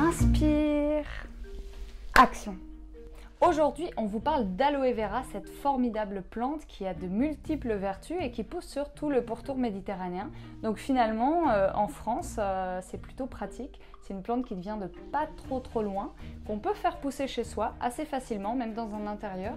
Inspire, action. Aujourd'hui, on vous parle d'aloe vera, cette formidable plante qui a de multiples vertus et qui pousse sur tout le pourtour méditerranéen. Donc finalement, en France, c'est plutôt pratique. C'est une plante qui vient de pas trop loin, qu'on peut faire pousser chez soi assez facilement, même dans un intérieur.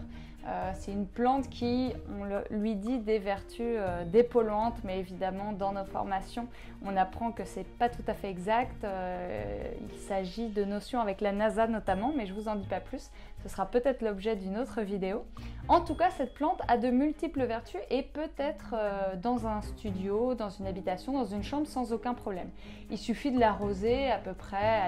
C'est une plante qui, on lui dit des vertus dépolluantes, mais évidemment dans nos formations, on apprend que c'est pas tout à fait exact. Il s'agit de notions avec la NASA notamment, mais je vous en dis pas plus. Ce sera peut-être l'objet d'une autre vidéo. En tout cas, cette plante a de multiples vertus et peut être dans un studio, dans une habitation, dans une chambre sans aucun problème. Il suffit de l'arroser à peu près,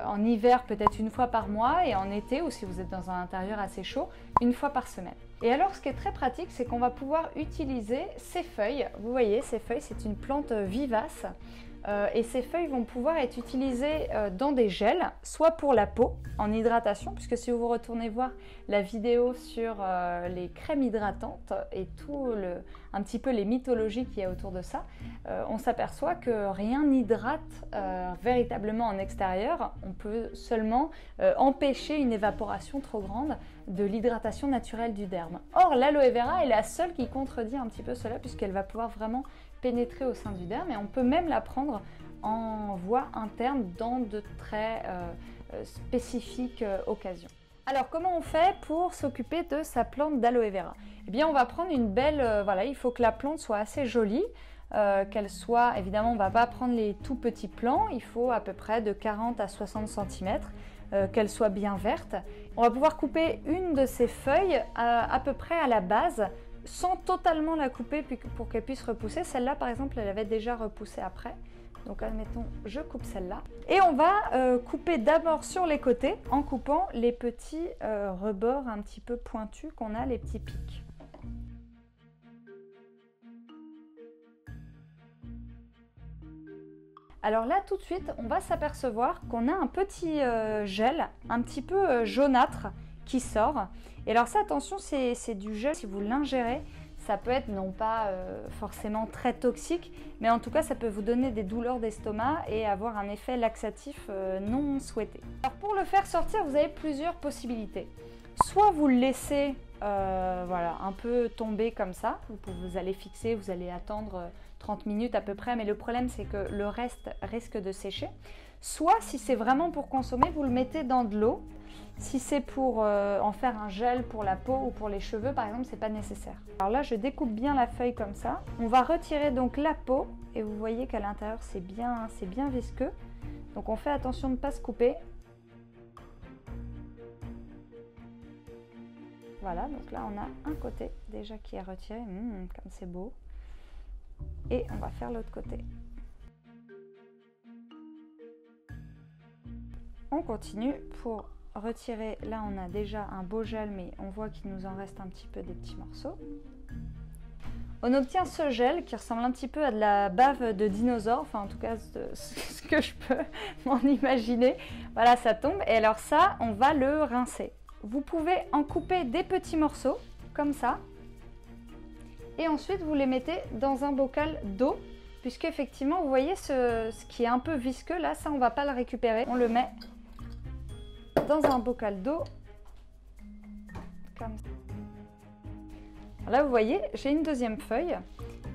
en hiver peut-être une fois par mois et en été, ou si vous êtes dans un intérieur assez chaud, une fois par semaine. Et alors ce qui est très pratique, c'est qu'on va pouvoir utiliser ces feuilles. Vous voyez, ces feuilles, c'est une plante vivace et ces feuilles vont pouvoir être utilisées dans des gels, soit pour la peau, en hydratation, puisque si vous retournez voir la vidéo sur les crèmes hydratantes et un petit peu les mythologies qu'il y a autour de ça, on s'aperçoit que rien n'hydrate véritablement en extérieur. On peut seulement empêcher une évaporation trop grande de l'hydratation naturelle du derme. Or, l'aloe vera est la seule qui contredit un petit peu cela, puisqu'elle va pouvoir vraiment pénétrer au sein du derme et on peut même la prendre en voie interne dans de très spécifiques occasions. Alors comment on fait pour s'occuper de sa plante d'aloe vera? Eh bien on va prendre une belle, il faut que la plante soit assez jolie, qu'elle soit, évidemment on ne va pas prendre les tout petits plants, il faut à peu près de 40 à 60 cm, qu'elle soit bien verte. On va pouvoir couper une de ces feuilles à peu près à la base, sans totalement la couper pour qu'elle puisse repousser. Celle-là par exemple elle avait déjà repoussé après, donc admettons je coupe celle-là et on va couper d'abord sur les côtés en coupant les petits rebords un petit peu pointus qu'on a, les petits pics. Alors là tout de suite on va s'apercevoir qu'on a un petit gel un petit peu jaunâtre qui sort. Et alors ça, attention, c'est du gel, si vous l'ingérez, ça peut être non pas forcément très toxique, mais en tout cas ça peut vous donner des douleurs d'estomac et avoir un effet laxatif non souhaité. Alors pour le faire sortir, vous avez plusieurs possibilités. Soit vous le laissez un peu tomber comme ça, vous allez fixer, vous allez attendre 30 minutes à peu près, mais le problème c'est que le reste risque de sécher. Soit si c'est vraiment pour consommer, vous le mettez dans de l'eau. Si c'est pour en faire un gel pour la peau ou pour les cheveux par exemple, c'est pas nécessaire. Alors là je découpe bien la feuille comme ça. On va retirer donc la peau et vous voyez qu'à l'intérieur c'est bien visqueux. Donc on fait attention de ne pas se couper. Voilà, donc là on a un côté déjà qui est retiré, comme c'est beau. Et on va faire l'autre côté. On continue pour retirer, là on a déjà un beau gel mais on voit qu'il nous en reste un petit peu des petits morceaux. On obtient ce gel qui ressemble un petit peu à de la bave de dinosaure, enfin en tout cas ce que je peux m'en imaginer. Voilà, ça tombe et alors ça on va le rincer. Vous pouvez en couper des petits morceaux comme ça et ensuite vous les mettez dans un bocal d'eau, puisque effectivement vous voyez ce qui est un peu visqueux là, ça on va pas le récupérer, on le met dans un bocal d'eau comme ça. Là vous voyez j'ai une deuxième feuille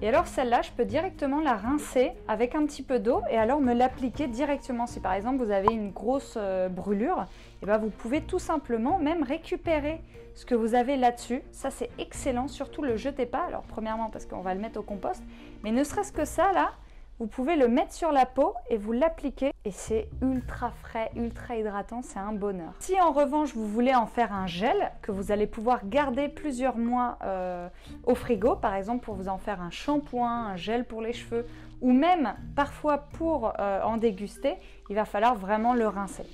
et alors celle-là je peux directement la rincer avec un petit peu d'eau et alors me l'appliquer directement. Si par exemple vous avez une grosse brûlure, et ben vous pouvez tout simplement même récupérer ce que vous avez là-dessus. Ça c'est excellent, surtout le jetez pas. Alors premièrement parce qu'on va le mettre au compost, mais ne serait-ce que ça là, vous pouvez le mettre sur la peau et vous l'appliquer et c'est ultra frais, ultra hydratant, c'est un bonheur. Si en revanche vous voulez en faire un gel que vous allez pouvoir garder plusieurs mois au frigo, par exemple pour vous en faire un shampoing, un gel pour les cheveux ou même parfois pour en déguster, il va falloir vraiment le rincer.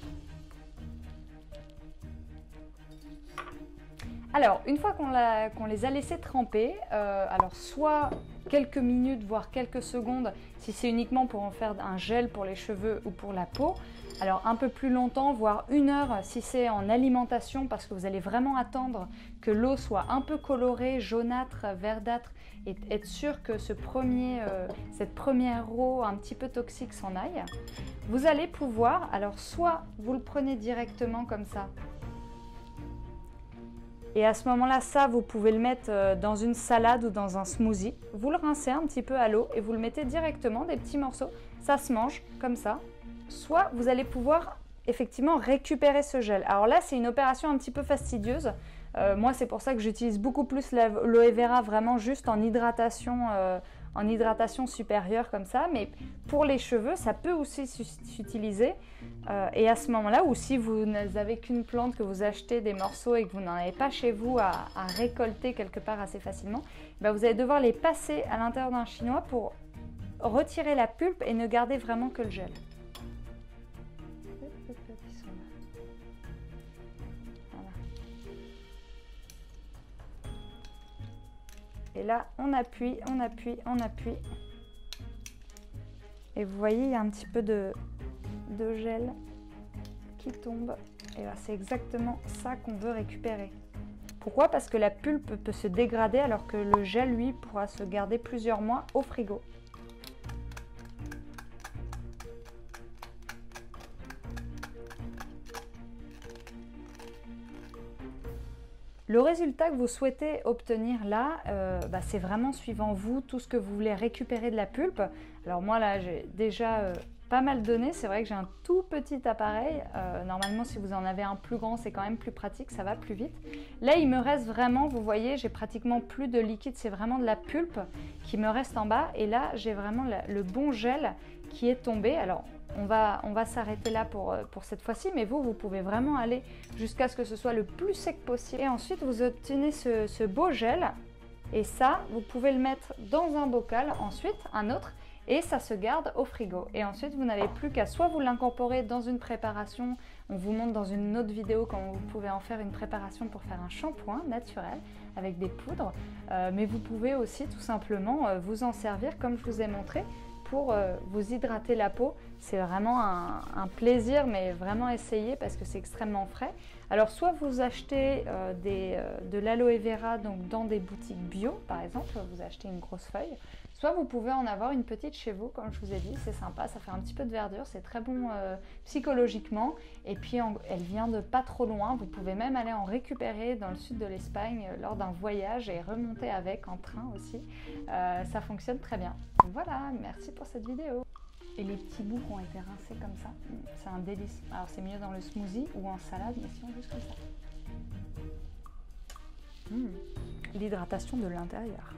Alors une fois qu'on les a laissés tremper, alors soit quelques minutes, voire quelques secondes, si c'est uniquement pour en faire un gel pour les cheveux ou pour la peau. Alors un peu plus longtemps, voire 1 heure si c'est en alimentation, parce que vous allez vraiment attendre que l'eau soit un peu colorée, jaunâtre, verdâtre, et être sûr que cette première eau un petit peu toxique s'en aille. Vous allez pouvoir, alors soit vous le prenez directement comme ça, et à ce moment-là, ça, vous pouvez le mettre dans une salade ou dans un smoothie. Vous le rincez un petit peu à l'eau et vous le mettez directement, des petits morceaux. Ça se mange comme ça. Soit vous allez pouvoir effectivement récupérer ce gel. Alors là, c'est une opération un petit peu fastidieuse. Moi, c'est pour ça que j'utilise beaucoup plus l'aloe vera vraiment juste en hydratation supérieure comme ça. Mais pour les cheveux, ça peut aussi s'utiliser. Et à ce moment-là, ou si vous n'avez qu'une plante, que vous achetez des morceaux et que vous n'en avez pas chez vous à récolter quelque part assez facilement, ben vous allez devoir les passer à l'intérieur d'un chinois pour retirer la pulpe et ne garder vraiment que le gel. Voilà. Et là, on appuie, on appuie, on appuie. Et vous voyez, il y a un petit peu de gel qui tombe. Et là, c'est exactement ça qu'on veut récupérer. Pourquoi? Parce que la pulpe peut se dégrader alors que le gel, lui, pourra se garder plusieurs mois au frigo. Le résultat que vous souhaitez obtenir là, c'est vraiment suivant vous, tout ce que vous voulez récupérer de la pulpe. Alors moi là, j'ai déjà pas mal donné. C'est vrai que j'ai un tout petit appareil. Normalement, si vous en avez un plus grand, c'est quand même plus pratique, ça va plus vite. Là, il me reste vraiment, vous voyez, j'ai pratiquement plus de liquide. C'est vraiment de la pulpe qui me reste en bas. Et là, j'ai vraiment le bon gel qui est tombé. Alors, on va s'arrêter là pour cette fois-ci, mais vous pouvez vraiment aller jusqu'à ce que ce soit le plus sec possible. Et ensuite, vous obtenez ce beau gel. Et ça, vous pouvez le mettre dans un bocal, ensuite un autre, et ça se garde au frigo. Et ensuite, vous n'avez plus qu'à soit vous l'incorporer dans une préparation, on vous montre dans une autre vidéo comment vous pouvez en faire une préparation pour faire un shampoing naturel avec des poudres, mais vous pouvez aussi tout simplement vous en servir comme je vous ai montré pour vous hydrater la peau. C'est vraiment un plaisir, mais vraiment essayez parce que c'est extrêmement frais. Alors soit vous achetez de l'aloe vera donc dans des boutiques bio par exemple, vous achetez une grosse feuille, soit vous pouvez en avoir une petite chez vous, comme je vous ai dit, c'est sympa, ça fait un petit peu de verdure, c'est très bon psychologiquement, et puis elle vient de pas trop loin, vous pouvez même aller en récupérer dans le sud de l'Espagne lors d'un voyage et remonter avec en train aussi, ça fonctionne très bien. Voilà, merci pour cette vidéo. Et les petits bouts qui ont été rincés comme ça, c'est un délice. Alors c'est mieux dans le smoothie ou en salade, mais sinon juste comme ça. L'hydratation de l'intérieur.